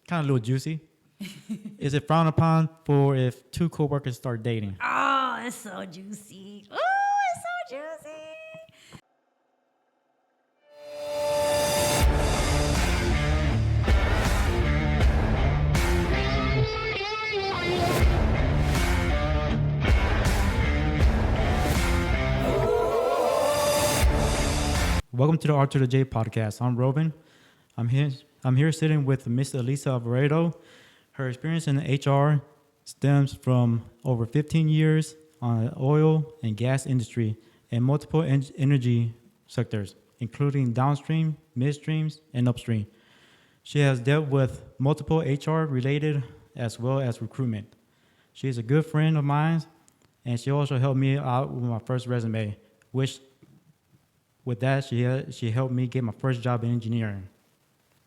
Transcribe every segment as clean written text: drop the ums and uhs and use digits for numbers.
kind of a little juicy. Is it frowned upon for if two coworkers start dating? Oh, it's so juicy. Oh, it's so juicy. Welcome to the R to the J podcast. I'm Robin. I'm here sitting with Miss Elisa Alvarado. Her experience in HR stems from over 15 years on the oil and gas industry and multiple energy sectors, including downstream, midstreams, and upstream. She has dealt with multiple HR related as well as recruitment. She is a good friend of mine, and she also helped me out with my first resume, which with that, she helped me get my first job in engineering.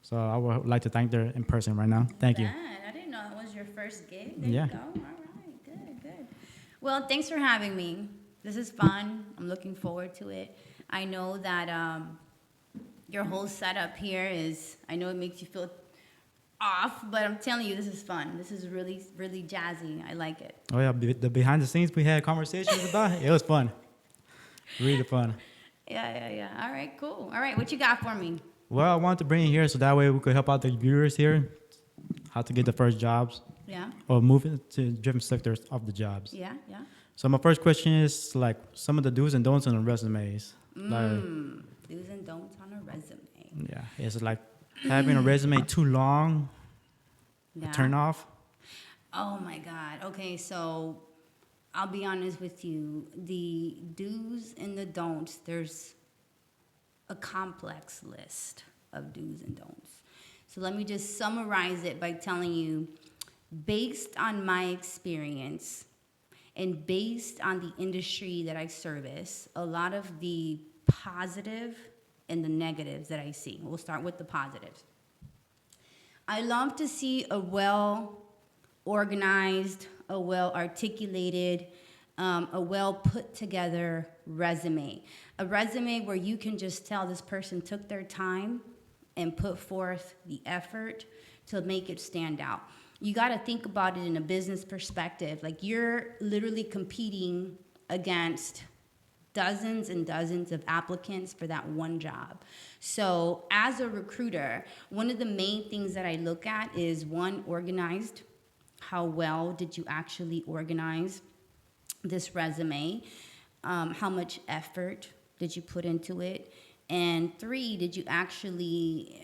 So I would like to thank her in person right now. Thank you. I didn't know that was your first gig. There Yeah. you go. All right. Good. Well, thanks for having me. This is fun. I'm looking forward to it. I know that your whole setup here I know it makes you feel off, but I'm telling you, this is fun. This is really, really jazzy. I like it. Oh yeah, the behind the scenes we had conversations about, it was fun. Really fun. Yeah. All right, cool. All right, what you got for me? Well, I wanted to bring you here so that way we could help out the viewers here, how to get the first jobs Yeah. or move into different sectors of the jobs. Yeah. So my first question is like some of the do's and don'ts on the resumes. Do's and don'ts on a resume. Yeah, is it like having a resume too long, Yeah. a turn off? Oh my God. Okay, so I'll be honest with you. The do's and the don'ts, there's a complex list of do's and don'ts. So let me just summarize it by telling you, based on my experience and based on the industry that I service, a lot of the positive and the negatives that I see. We'll start with the positives. I love to see a well-organized, a well-articulated, a well-put-together resume. A resume where you can just tell this person took their time and put forth the effort to make it stand out. You got to think about it in a business perspective. Like you're literally competing against dozens and dozens of applicants for that one job. So as a recruiter, one of the main things that I look at is one, organized. How well did you actually organize this resume? How much effort did you put into it? And three, did you actually,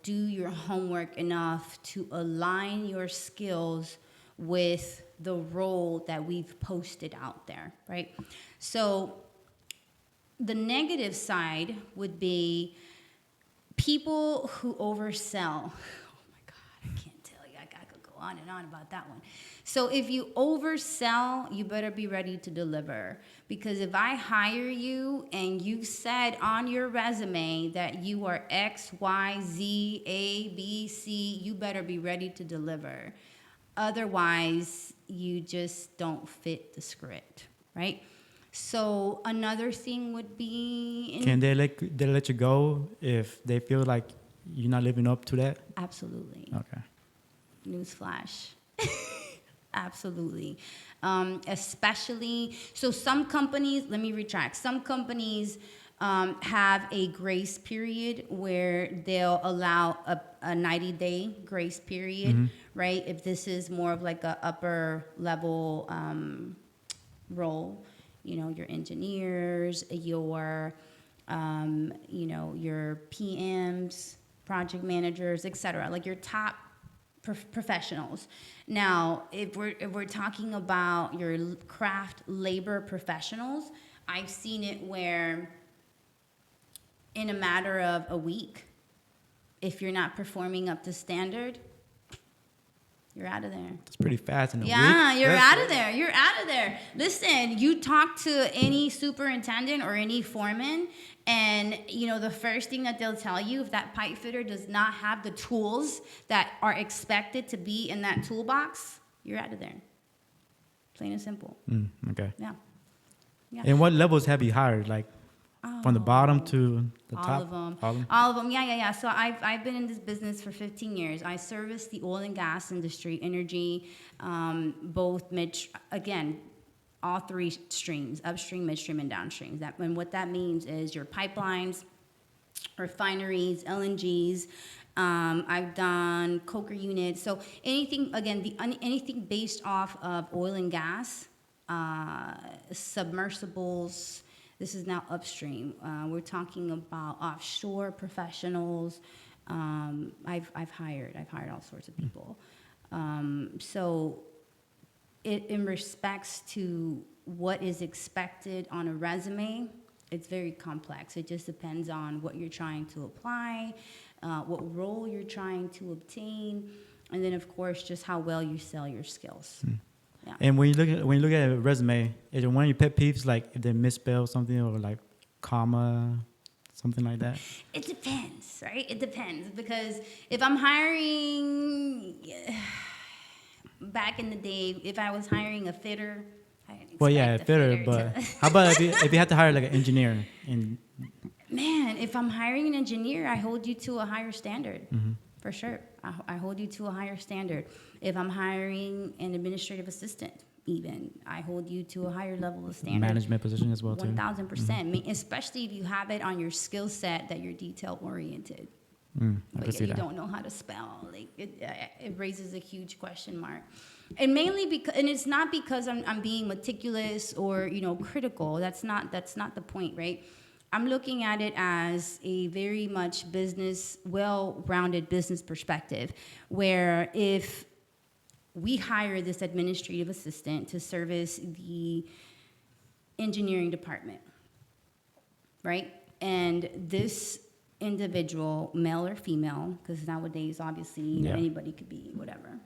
do your homework enough to align your skills with the role that we've posted out there, right? So the negative side would be people who oversell. Oh my God, I can't tell you. I could go on and on about that one. So if you oversell, you better be ready to deliver. Because if I hire you and you said on your resume that you are X, Y, Z, A, B, C, you better be ready to deliver. Otherwise, you just don't fit the script, right? So another thing would be... Can they let you go if they feel like you're not living up to that? Absolutely. Okay. Newsflash. Absolutely. Especially, so some companies, let me retract, some companies have a grace period where they'll allow a 90-day grace period, right? If this is more of like a upper level role, your engineers, your PMs, project managers, etc., like your top professionals. Now, if we're talking about your craft labor professionals, I've seen it where in a matter of a week, if you're not performing up to standard, you're out of there. That's pretty fast in a week. Yeah, you're out of there. You're out of there. Listen, you talk to any superintendent or any foreman, and the first thing that they'll tell you, if that pipe fitter does not have the tools that are expected to be in that toolbox, you're out of there. Plain and simple. Okay. Yeah. And what levels have you hired? Like from the bottom to the All top? of them. All of them? All of them. Yeah. So I've been in this business for 15 years. I service the oil and gas industry, energy, both again, all three streams: upstream, midstream, and downstream. And what that means is your pipelines, refineries, LNGs. I've done coker units. So anything, again, anything based off of oil and gas, submersibles. This is now upstream. We're talking about offshore professionals. I've hired all sorts of people. So in respects to what is expected on a resume, it's very complex. It just depends on what you're trying to apply, what role you're trying to obtain, and then of course just how well you sell your skills. Yeah. And when you look at a resume, is there one of your pet peeves, like if they misspell something or like comma, something like that? It depends, right? It depends, because if I'm hiring, back in the day, if I was hiring a fitter, Well, yeah, fitter, but how about if you have to hire like an engineer? Man, if I'm hiring an engineer, I hold you to a higher standard, for sure. I hold you to a higher standard. If I'm hiring an administrative assistant, even, I hold you to a higher level of standard. Management position as well, too. 1,000%. Especially if you have it on your skill set that you're detail oriented. But you don't know how to spell. Like it raises a huge question mark. And mainly because, and it's not because I'm being meticulous or critical. That's not the point, right? I'm looking at it as a very much well-rounded business perspective, where if we hire this administrative assistant to service the engineering department, right? And this individual, male or female, because nowadays obviously anybody could be whatever.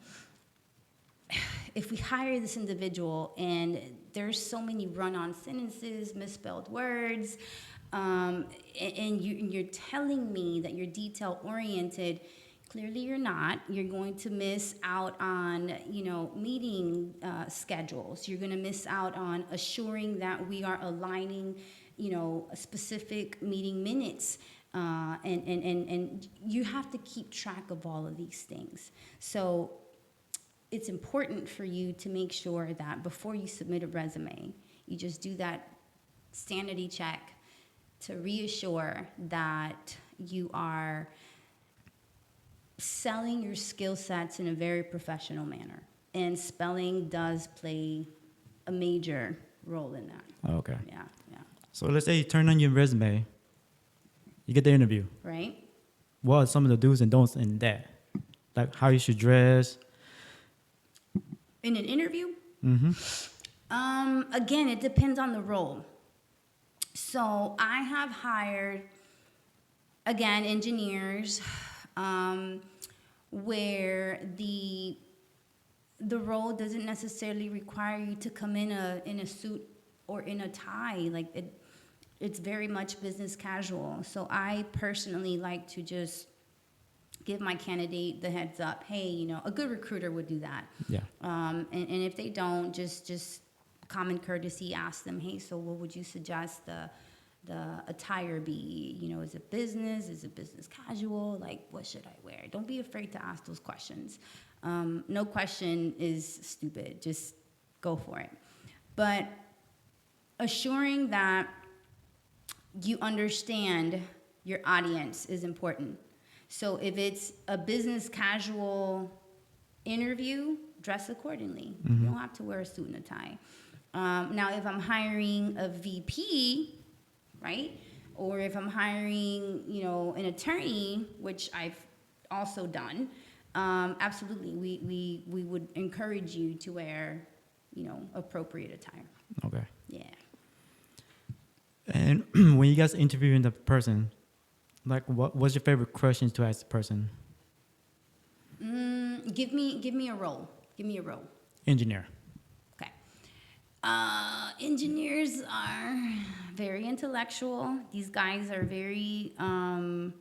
If we hire this individual and there's so many run-on sentences, misspelled words, and you're telling me that you're detail-oriented, clearly you're not. You're going to miss out on, meeting schedules. You're going to miss out on assuring that we are aligning, specific meeting minutes. And you have to keep track of all of these things. So it's important for you to make sure that before you submit a resume, you just do that sanity check to reassure that you are selling your skill sets in a very professional manner. And spelling does play a major role in that. Oh, okay. Yeah. So let's say you turn on your resume, you get the interview. Right. What are some of the do's and don'ts in that? Like how you should dress? In an interview? Again, it depends on the role. So I have hired, again, engineers, where the role doesn't necessarily require you to come in a suit or in a tie. Like it's very much business casual. So I personally like to just give my candidate the heads up. Hey, a good recruiter would do that. Yeah. And if they don't, just common courtesy, ask them, hey, so what would you suggest the attire be? Is it business? Is it business casual? Like, what should I wear? Don't be afraid to ask those questions. No question is stupid. Just go for it. But assuring that you understand your audience is important. So if it's a business casual interview, dress accordingly. You don't have to wear a suit and a tie. Now, if I'm hiring a VP, right, or if I'm hiring, an attorney, which I've also done, absolutely, we would encourage you to wear, appropriate attire. Okay. Yeah. And when you guys interviewing the person, like what's your favorite questions to ask the person? Give me a role. Give me a role. Engineer. Okay. Engineers are very intellectual. These guys are very, I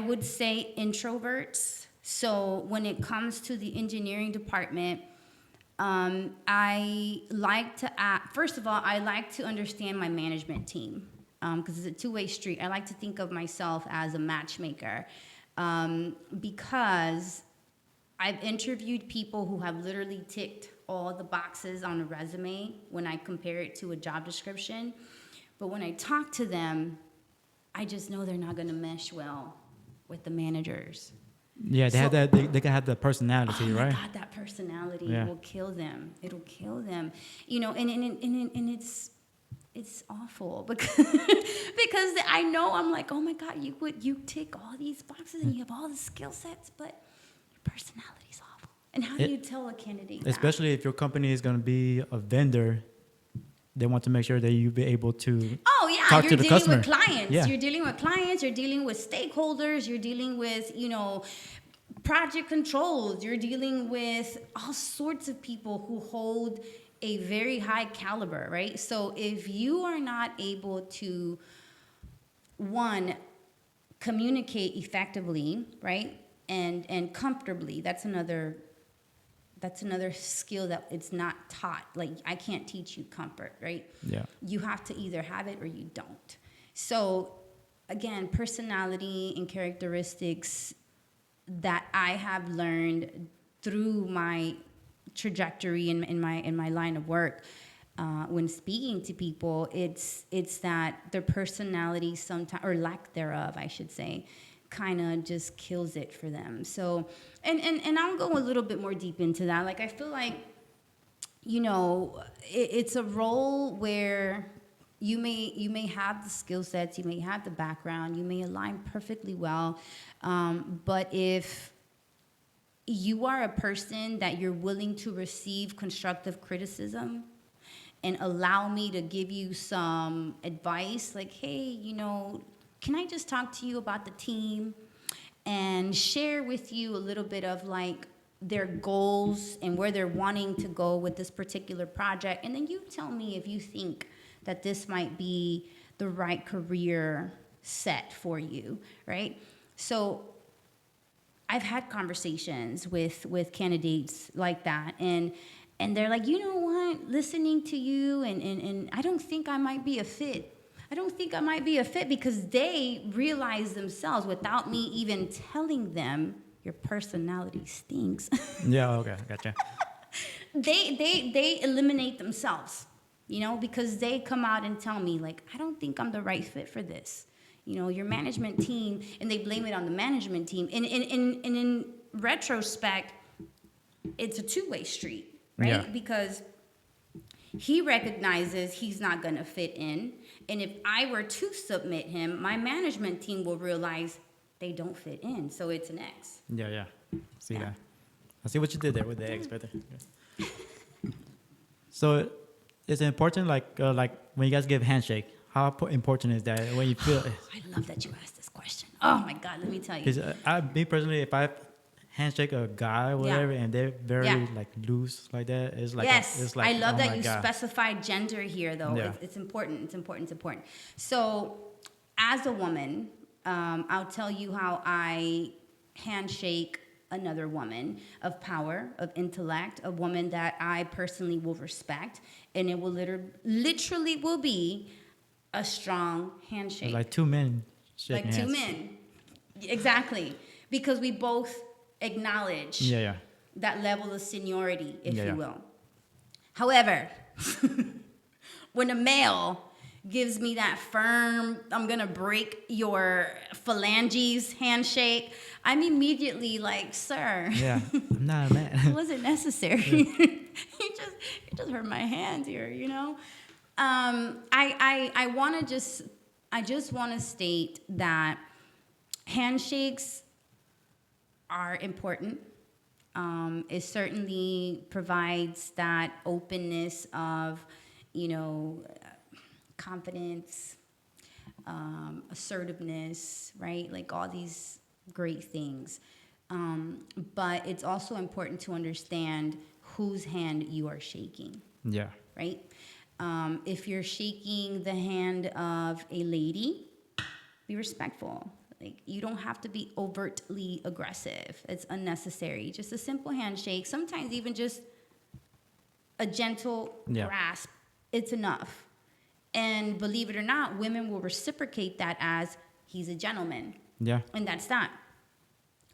would say, introverts. So when it comes to the engineering department, I like to first of all, I like to understand my management team because it's a two-way street. I like to think of myself as a matchmaker because I've interviewed people who have literally ticked all the boxes on a resume when I compare it to a job description. But when I talk to them, I just know they're not going to mesh well with the managers. Yeah, they have that. They can have the personality, Oh right? my God, that personality Yeah. will kill them. It'll kill them. You know, and it's awful because because I know I'm like, oh my God, you tick all these boxes and you have all the skill sets, but your personality's awful. And how do you tell a candidate that? Especially if your company is going to be a vendor, they want to make sure that you be able to Oh yeah, talk you're to the dealing customer. with clients. Yeah. You're dealing with clients. You're dealing with stakeholders. You're dealing with project controls. You're dealing with all sorts of people who hold a very high caliber, right? So if you are not able to, one, communicate effectively, right, and comfortably, that's another skill that it's not taught. Like, I can't teach you comfort, right? Yeah. You have to either have it or you don't. So again, personality and characteristics that I have learned through my trajectory in my line of work, when speaking to people, it's that their personality sometimes, or lack thereof, I should say, kind of just kills it for them. So, and I'll go a little bit more deep into that. Like, I feel like, it's a role where you may have the skill sets, you may have the background, you may align perfectly well, but if you are a person that you're willing to receive constructive criticism and allow me to give you some advice, like, hey, can I just talk to you about the team and share with you a little bit of like their goals and where they're wanting to go with this particular project, and then you tell me if you think that this might be the right career set for you, right? So I've had conversations with candidates like that, and they're like, you know what, listening to you, and I don't think I might be a fit. I don't think I might be a fit because they realize themselves without me even telling them your personality stinks. Yeah. Okay. Gotcha. They eliminate themselves, because they come out and tell me like, I don't think I'm the right fit for this. Your management team, and they blame it on the management team. And in retrospect, it's a two-way street, right? Yeah. Because he recognizes he's not going to fit in. And if I were to submit him, my management team will realize they don't fit in. So it's an X. Yeah. Yeah. See Yeah. that? I see what you did there with the X better. Yeah. So it's important, like when you guys give handshake. How important is that when you feel? I love that you asked this question. Oh my God, let me tell you. Because me personally, if I handshake a guy or whatever, and they're very like loose like that, it's like yes, it's like, I love oh that my you God. specified gender here, though. Yeah. It's important. It's important. It's important. So, as a woman, I'll tell you how I handshake another woman of power, of intellect, a woman that I personally will respect, and it will literally will be a strong handshake. Like two men shaking Like two hands. men. Exactly. Because we both acknowledge Yeah. that level of seniority, if Yeah. you will. However, when a male gives me that firm, I'm gonna break your phalanges handshake, I'm immediately like, sir, Yeah. I'm not a man. it wasn't necessary. you just hurt my hand here, I just want to state that handshakes are important. It certainly provides that openness of, confidence, assertiveness, right? Like all these great things. But it's also important to understand whose hand you are shaking, Yeah. right? If you're shaking the hand of a lady, be respectful. Like, you don't have to be overtly aggressive. It's unnecessary. Just a simple handshake. Sometimes even just a gentle grasp it's enough. And believe it or not, women will reciprocate that as he's a gentleman. Yeah. And that's that.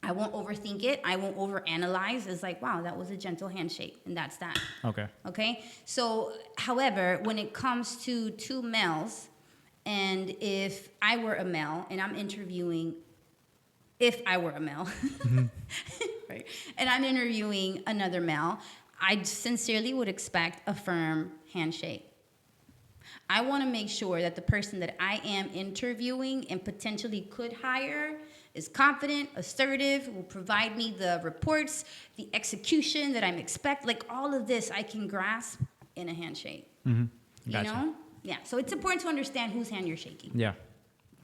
I won't overthink it. I won't overanalyze. It's like, wow, that was a gentle handshake. And that's that. Okay. Okay? So, however, when it comes to two males, and if I were a male and I'm interviewing, if I were a male, right, and I'm interviewing another male, I sincerely would expect a firm handshake. I want to make sure that the person that I am interviewing and potentially could hire is confident, assertive, will provide me the reports, the execution that I'm expect. Like all of this I can grasp in a handshake. Mm-hmm. You Gotcha. know? Yeah. So it's important to understand whose hand you're shaking. Yeah.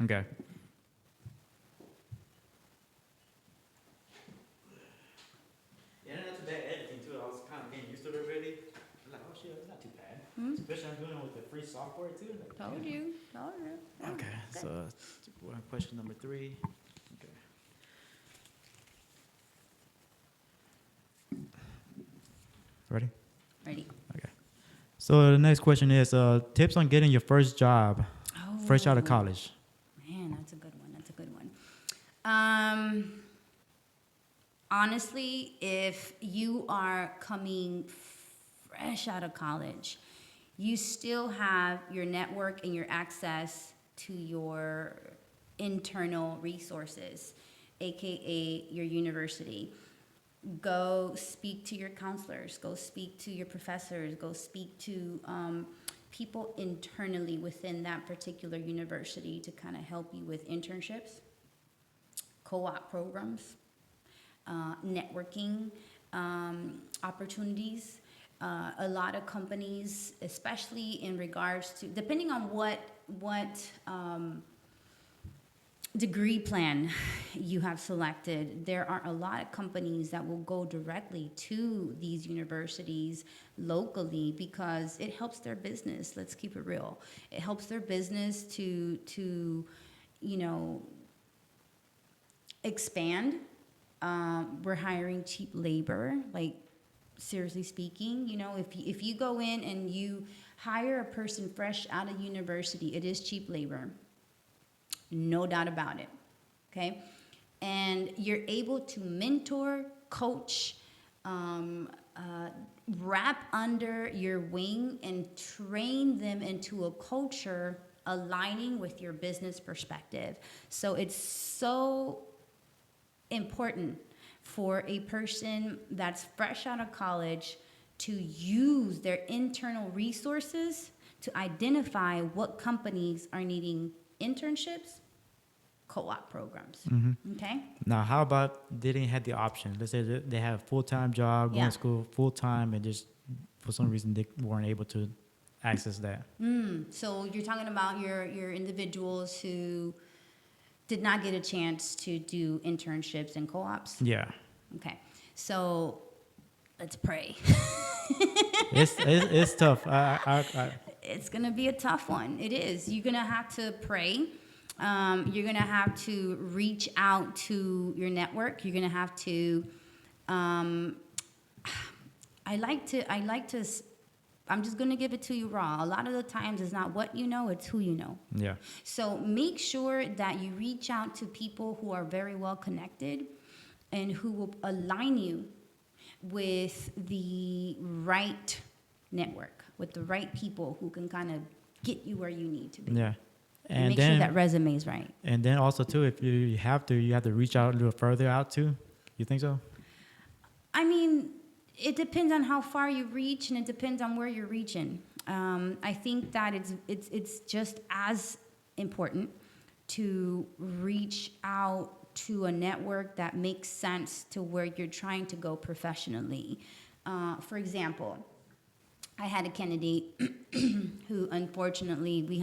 Okay. Yeah, not too bad editing too. I was kind of getting used to it already. I'm like, oh shit, it's not too bad. Especially I'm doing it with the free software too. Like, Told yeah. you. Told you. Yeah. Okay, so question number 3. Okay. Ready? Ready. Okay. So the next question is tips on getting your first job fresh out of Oh. college. Man, that's a good one. That's a good one. Honestly, if you are coming fresh out of college, you still have your network and your access to your internal resources, aka your university. Go speak to your counselors, go speak to your professors, go speak to people internally within that particular university to kind of help you with internships, co-op programs, networking opportunities. A lot of companies, especially in regards to, depending on what degree plan you have selected, there are a lot of companies that will go directly to these universities locally because it helps their business. Let's keep it real. It helps their business to you know, expand. We're hiring cheap labor, like seriously speaking, you know, if you go in and you hire a person fresh out of university, it is cheap labor. No doubt about it. Okay? And you're able to mentor, coach, wrap under your wing and train them into a culture aligning with your business perspective. So it's so important for a person that's fresh out of college to use their internal resources to identify what companies are needing internships, co-op programs. Okay? Now, how about they didn't have the option? Let's say that they have a full-time job, going Yeah. to school full-time, and just for some reason they weren't able to access that. So you're talking about your individuals who did not get a chance to do internships and co-ops? Yeah. Okay. So let's pray. It's tough. I It's going to be a tough one. It is. You're going to have to pray. You're going to have to reach out to your network. You're going to have to, I'm just going to give it to you raw. A lot of the times it's not what you know, it's who you know. yeah. So make sure that you reach out to people who are very well connected and who will align you with the right network, with the right people who can kind of get you where you need to be. Yeah. And make sure that resume is right. And then also too, if you have to reach out a little further out too. You think so? I mean, it depends on how far you reach, and it depends on where you're reaching. I think that it's just as important to reach out to a network that makes sense to where you're trying to go professionally. For example, I had a candidate who, unfortunately, we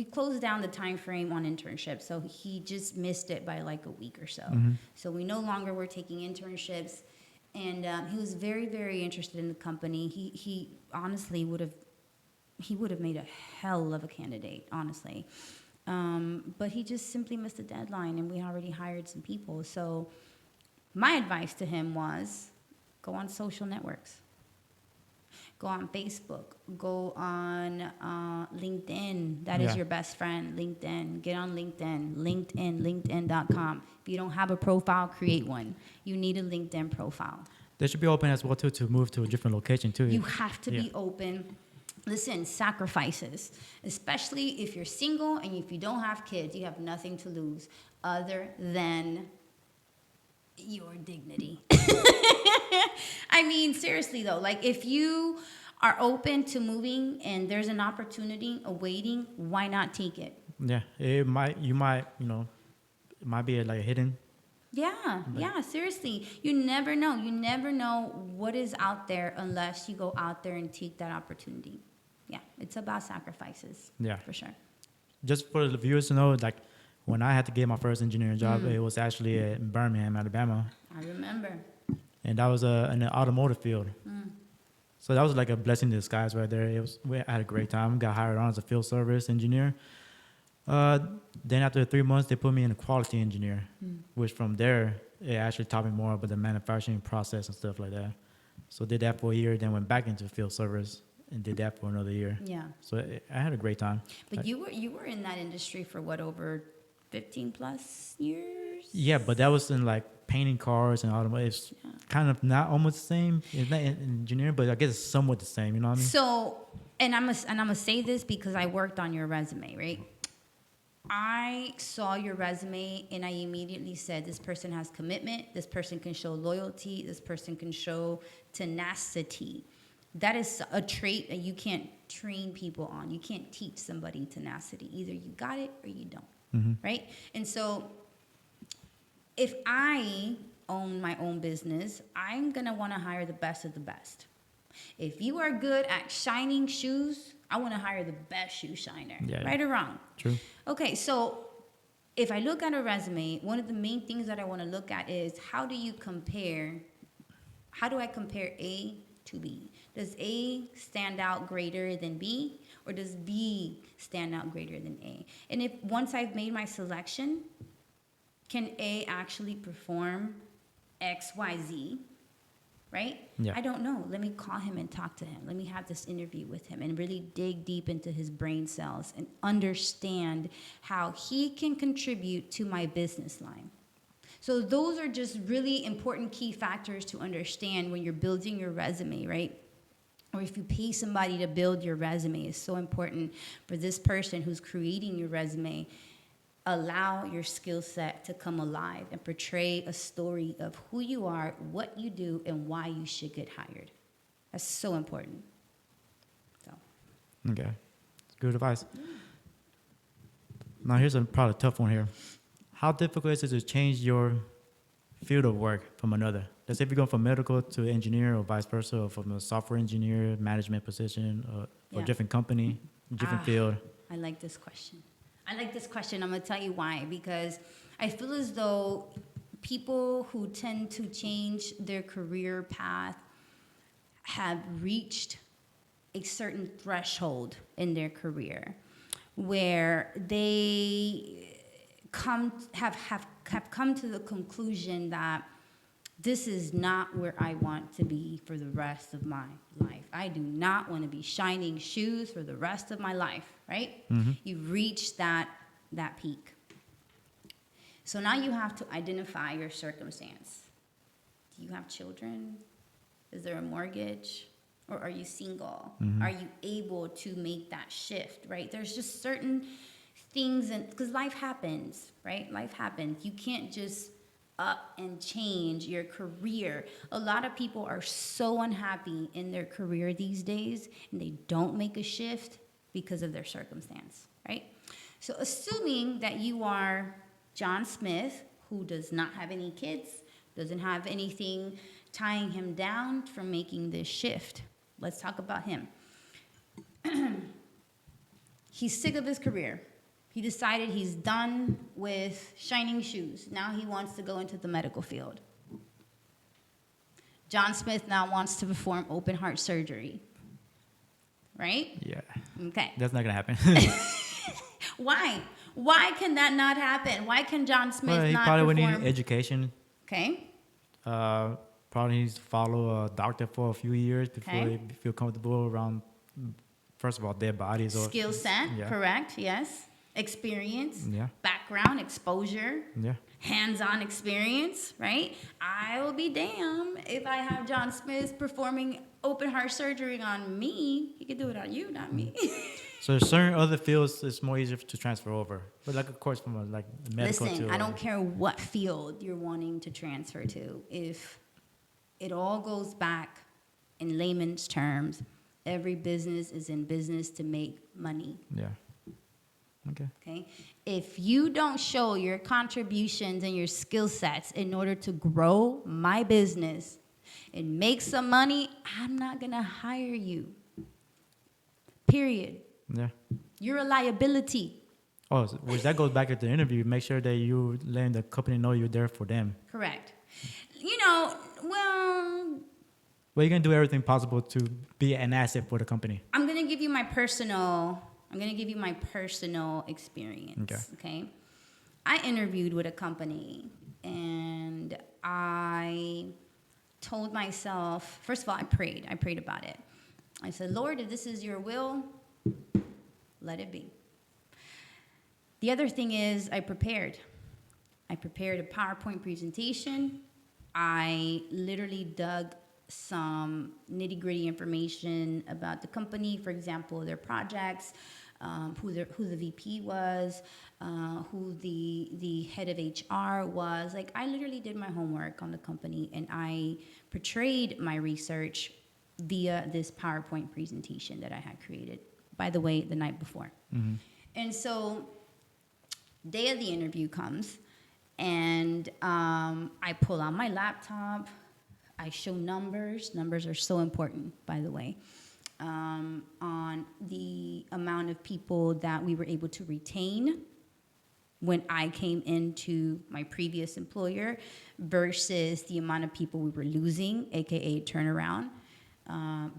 closed down the time frame on internships, so he just missed it by like a week or so. So we no longer were taking internships, and he was very, very interested in the company. He honestly would have made a hell of a candidate, honestly. But he just simply missed the deadline, and we already hired some people. So my advice to him was, go on social networks. Go on Facebook. Go on LinkedIn. That is Yeah. your best friend. LinkedIn. Get on LinkedIn. LinkedIn.com. If you don't have a profile, create one. You need a LinkedIn profile. They should be open as well too to move to a different location too. You have to Yeah. be open. Listen, sacrifices, especially if you're single and if you don't have kids, you have nothing to lose other than your dignity. I mean, seriously though, like if you are open to moving and there's an opportunity awaiting, why not take it? Yeah, it might. You might. It might be like a hidden. Yeah, seriously. You never know. You never know what is out there unless you go out there and take that opportunity. Yeah, it's about sacrifices. Yeah. For sure. Just for the viewers to know, like when I had to get my first engineering job, it was actually in Birmingham, Alabama, I remember. and that was in the automotive field. So that was like a blessing in disguise right there. I had a great time. Got hired on as a field service engineer. Then after 3 months, they put me in a quality engineer, which from there, it actually taught me more about the manufacturing process and stuff like that. So did that for a year, then went back into field service and did that for another year. Yeah. So I had a great time. But you were in that industry for what, over 15 plus years? Yeah, but that was in like painting cars and automotive. It's kind of not almost the same. It's not engineering, but I guess it's somewhat the same. You know what I mean? So, and I'm gonna say this because I worked on your resume, right? I saw your resume and I immediately said, this person has commitment. This person can show loyalty. This person can show tenacity. That is a trait that you can't train people on. You can't teach somebody tenacity. Either you got it or you don't, right? And so if I own my own business, I'm going to want to hire the best of the best. If you are good at shining shoes, I want to hire the best shoe shiner, right or wrong? True. Okay, so if I look at a resume, one of the main things that I want to look at is how do I compare A to B? Does A stand out greater than B, or does B stand out greater than A? And if once I've made my selection, can A actually perform X, Y, Z? Right? Yeah. I don't know. Let me call him and talk to him. Let me have this interview with him and really dig deep into his brain cells and understand how he can contribute to my business line. So those are just really important key factors to understand when you're building your resume, right? Or if you pay somebody to build your resume, it's so important for this person who's creating your resume. Allow your skill set to come alive and portray a story of who you are, what you do, and why you should get hired. That's so important. So. Okay. Good advice. Now here's probably a tough one here. How difficult is it to change your field of work from another? Let's say if you go from medical to engineer or vice versa, or from a software engineer, management position, or a different company, different field. I like this question. I'm going to tell you why. Because I feel as though people who tend to change their career path have reached a certain threshold in their career where they have come to the conclusion that this is not where I want to be for the rest of my life. I do not want to be shining shoes for the rest of my life, right? You've reached that peak. So now you have to identify your circumstance. Do you have children? Is there a mortgage? Or are you single? Are you able to make that shift, right? There's just certain things, because life happens, right? Life happens. You can't just up and change your career. A lot of people are so unhappy in their career these days, and they don't make a shift because of their circumstance, right? So assuming that you are John Smith, who does not have any kids, doesn't have anything tying him down from making this shift. Let's talk about him. He's sick of his career. He decided he's done with shining shoes. Now he wants to go into the medical field. John Smith now wants to perform open heart surgery. Right? Yeah. Okay. That's not going to happen. Why? Why can that not happen? Why can John Smith Well, he not probably would perform? need education. Okay. Probably probably needs to follow a doctor for a few years before Okay. they feel comfortable around, first of all, their bodies. Or Skill set, Yeah. correct, yes. Experience, Yeah. background, exposure, Yeah. hands-on experience, right? I will be damned if I have John Smith performing open heart surgery on me. He could do it on you, not me. So certain other fields, it's more easier to transfer over. But like, of course, from a like medical Listen, to I don't care what field you're wanting to transfer to. If it all goes back in layman's terms, every business is in business to make money. Yeah. Okay. Okay? If you don't show your contributions and your skill sets in order to grow my business and make some money, I'm not going to hire you. Period. Yeah. You're a liability. Oh, which that goes back to the interview. Make sure that you letting the company know you're there for them. Correct. You know, well, Well, you're gonna do everything possible to be an asset for the company. I'm going to give you my personal experience. Okay. I interviewed with a company and I told myself, first of all, I prayed about it. I said, Lord, if this is your will, let it be. The other thing is I prepared a PowerPoint presentation. I literally dug some nitty-gritty information about the company, for example, their projects, who the VP was, who the head of HR was. Like, I literally did my homework on the company, and I portrayed my research via this PowerPoint presentation that I had created, by the way, the night before. Mm-hmm. And so, day of the interview comes, and I pull out my laptop. I show numbers. Numbers are so important, by the way, on the amount of people that we were able to retain when I came into my previous employer versus the amount of people we were losing, aka turnaround,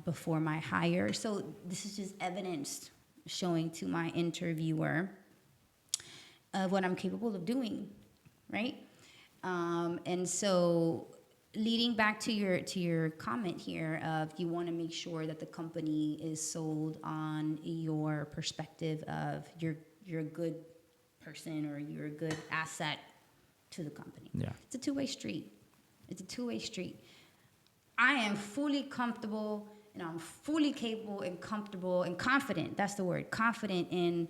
before my hire. So this is just evidence showing to my interviewer of what I'm capable of doing, right? And so leading back to your comment here of you want to make sure that the company is sold on your perspective of you're a good person or you're a good asset to the company. Yeah. It's a two-way street. I am fully comfortable and I'm fully capable and comfortable and confident. That's the word. Confident in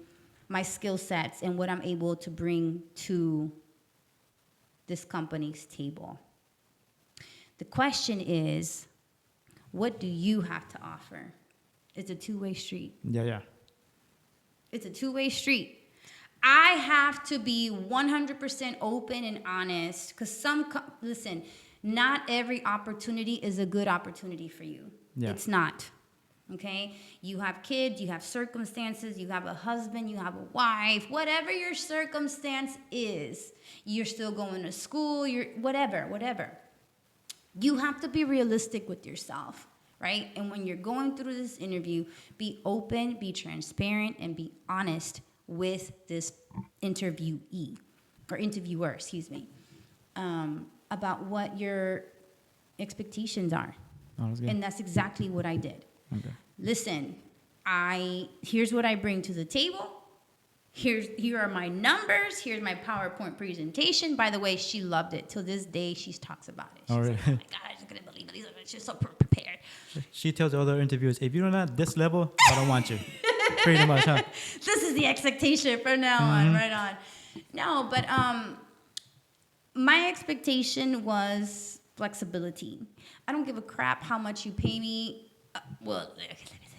my skill sets and what I'm able to bring to this company's table. The question is, what do you have to offer? It's a two-way street. Yeah. It's a two-way street. I have to be 100% open and honest because listen, not every opportunity is a good opportunity for you. Yeah. It's not. Okay? You have kids, you have circumstances, you have a husband, you have a wife, whatever your circumstance is, you're still going to school, you're whatever. You have to be realistic with yourself, right? And when you're going through this interview, be open, be transparent, and be honest with this interviewee, or interviewer, excuse me, about what your expectations are. Oh, that's good. And that's exactly what I did. Okay. Listen, here's what I bring to the table. Here are my numbers. Here's my PowerPoint presentation. By the way, she loved it. Till this day, she talks about it. She's Oh, really? like, oh my God, I just couldn't believe it. She's so prepared. She tells the other interviewers, if you're not this level, I don't want you. Pretty much, huh? This is the expectation from now on, right on. No, but my expectation was flexibility. I don't give a crap how much you pay me.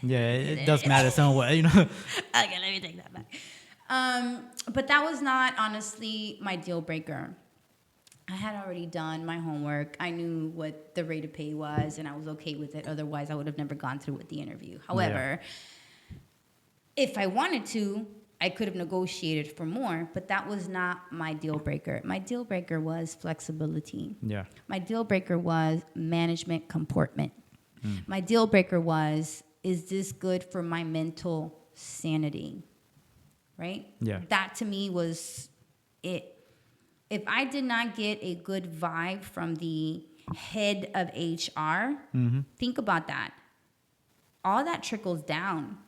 Yeah, it does matter somewhat, you know. Okay, let me take that back. But that was not, honestly, my deal breaker. I had already done my homework. I knew what the rate of pay was, and I was okay with it. Otherwise, I would have never gone through with the interview. However, if I wanted to, I could have negotiated for more, but that was not my deal breaker. My deal breaker was flexibility. Yeah. My deal breaker was management comportment. My deal breaker was, is this good for my mental sanity? Right? Yeah. That to me was it. If I did not get a good vibe from the head of HR, think about that. All that trickles down.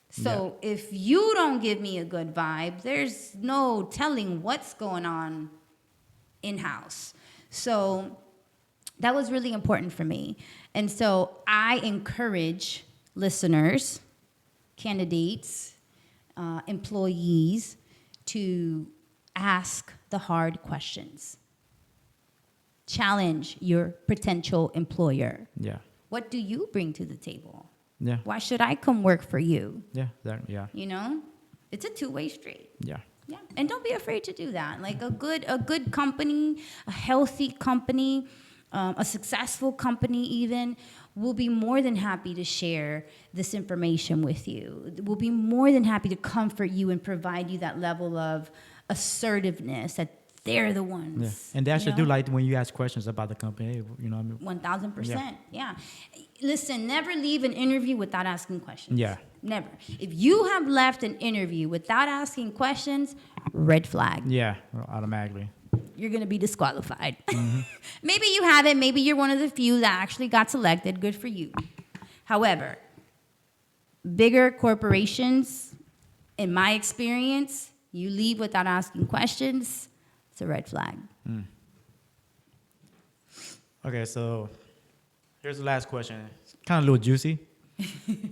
So if you don't give me a good vibe, there's no telling what's going on in-house. So that was really important for me. And so I encourage listeners, candidates, employees to ask the hard questions. Challenge your potential employer. Yeah. What do you bring to the table? Yeah. Why should I come work for you? Yeah. Yeah. You know, it's a two-way street. Yeah. Yeah, and don't be afraid to do that. Like a good company, a healthy company, a successful company even will be more than happy to share this information with you. Will be more than happy to comfort you and provide you that level of assertiveness that they're the ones. Yeah. And they actually you do know? like when you ask questions about the company. Hey, you know, I mean, 1,000%. Yeah. Listen, never leave an interview without asking questions. Yeah. Never. If you have left an interview without asking questions, red flag. Yeah, automatically. You're going to be disqualified. Maybe you haven't. Maybe you're one of the few that actually got selected. Good for you. However, bigger corporations, in my experience, you leave without asking questions, it's a red flag. Okay, so here's the last question. It's kind of a little juicy.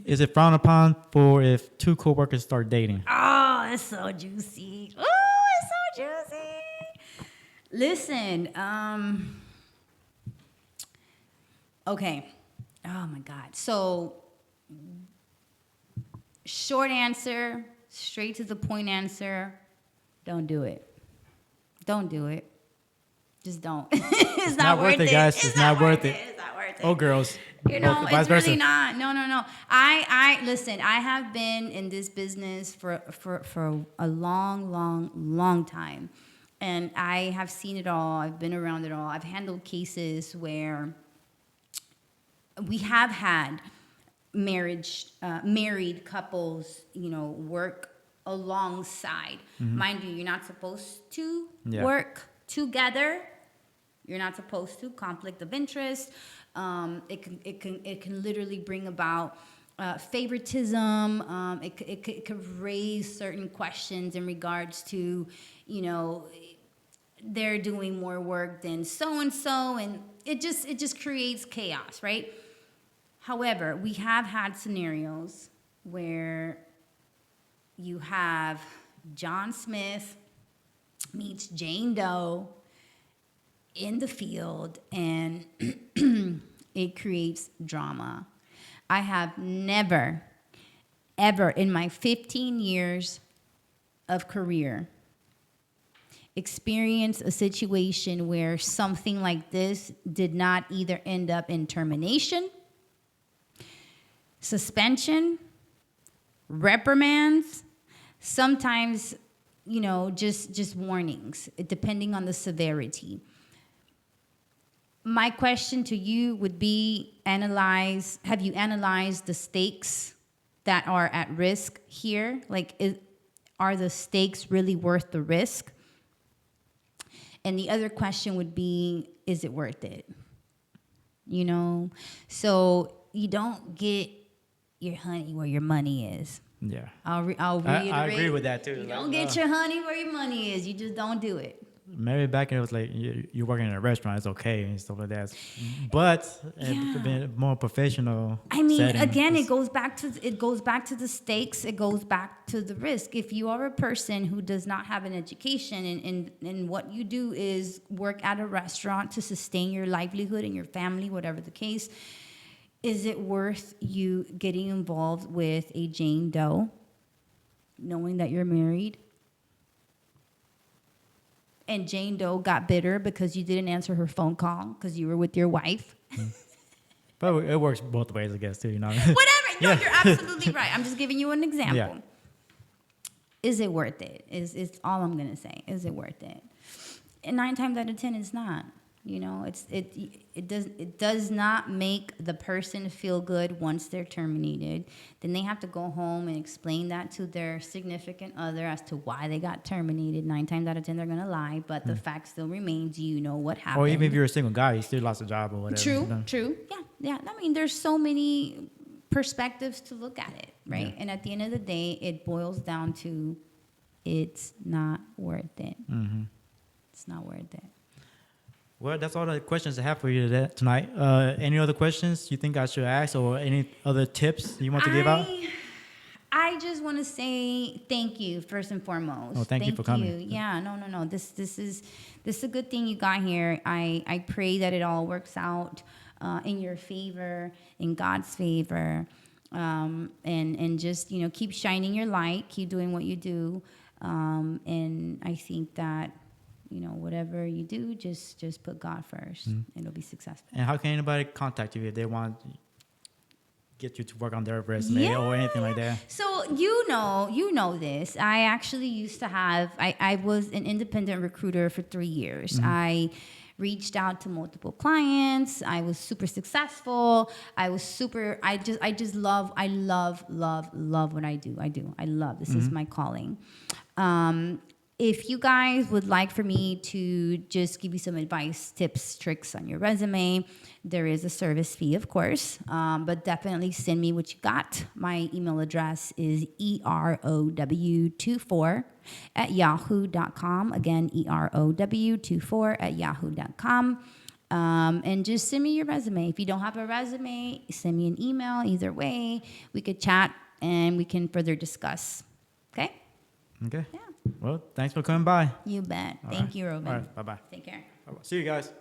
Is it frowned upon for if two coworkers start dating? Oh, it's so juicy. Oh, it's so juicy. Listen, okay. Oh my God. So, short answer, straight to the point answer, don't do it. Don't do it. Just don't. It's not worth it, guys. It's not worth it. It's not worth it. Oh, girls. You know, Vice it's versa. really not. No. I listen. I have been in this business for a long time, and I have seen it all. I've been around it all. I've handled cases where we have had married couples, you know, work alongside. Mind you, you're not supposed to work together. You're not supposed to. Conflict of interest. It can literally bring about favoritism. It could raise certain questions in regards to, you know, they're doing more work than so and so, and it just creates chaos, right? However, we have had scenarios where you have John Smith meets Jane Doe in the field, and it creates drama. I have never, ever in my 15 years of career experienced a situation where something like this did not either end up in termination, suspension, reprimands, sometimes, you know, just warnings, depending on the severity. My question to you would be, have you analyzed the stakes that are at risk here? Like, are the stakes really worth the risk? And the other question would be, is it worth it? You know? So you don't get your honey where your money is. Yeah. I'll reiterate. I agree with that too. You don't get your honey where your money is. You just don't do it. Maybe back then it was like you're working in a restaurant, it's okay and stuff like that. But in more professional. I mean, setting, again, it goes back to the stakes. It goes back to the risk. If you are a person who does not have an education and what you do is work at a restaurant to sustain your livelihood and your family, whatever the case, is it worth you getting involved with a Jane Doe, knowing that you're married? And Jane Doe got bitter because you didn't answer her phone call because you were with your wife. But it works both ways, I guess, too, you know. Whatever. No, you're absolutely right. I'm just giving you an example. Yeah. Is it worth it? Is all I'm going to say. Is it worth it? And 9 times out of 10, it's not. You know, it does not make the person feel good once they're terminated. Then they have to go home and explain that to their significant other as to why they got terminated. 9 times out of 10, they're gonna lie, but the fact still remains. You know what happened. Or even if you're a single guy, you still lost a job or whatever. True, you know? true. Yeah. I mean, there's so many perspectives to look at it, right? Yeah. And at the end of the day, it boils down to it's not worth it. Mm-hmm. It's not worth it. Well, that's all the questions I have for you tonight. Any other questions you think I should ask, or any other tips you want to give out? I just want to say thank you first and foremost. Oh, thank you for coming. Yeah, no. This is a good thing you got here. I pray that it all works out in your favor, in God's favor, and just keep shining your light, keep doing what you do, and I think that whatever you do, just put God first. It'll be successful. And how can anybody contact you if they want to get you to work on their resume or anything like that? So you know this. I actually used to have. I was an independent recruiter for 3 years. I reached out to multiple clients. I was super successful. I just love what I do. I love this. Is my calling. If you guys would like for me to just give you some advice, tips, tricks on your resume, there is a service fee, of course, but definitely send me what you got. My email address is erow24@yahoo.com. Again, erow24@yahoo.com. And just send me your resume. If you don't have a resume, send me an email. Either way, we could chat and we can further discuss. Okay? Okay. Yeah. Well, thanks for coming by. You bet. All Thank right. you, Robin. All right. Bye-bye. Take care. Bye-bye. See you guys.